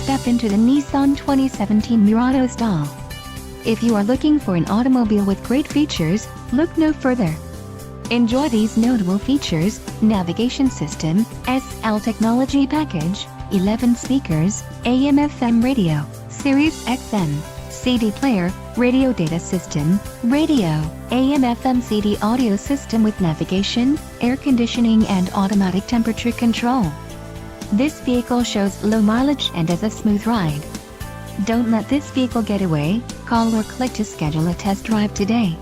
step into the Nissan 2017 Murano SL. If you are looking for an automobile with great features, look no further. Enjoy these notable features: navigation system, SL technology package, 11 speakers, AM/FM radio, Sirius XM, CD player, radio data system, radio, AM/FM CD audio system with navigation, air conditioning and automatic temperature control. This vehicle shows low mileage and is a smooth ride. Don't let this vehicle get away. Call or click to schedule a test drive today.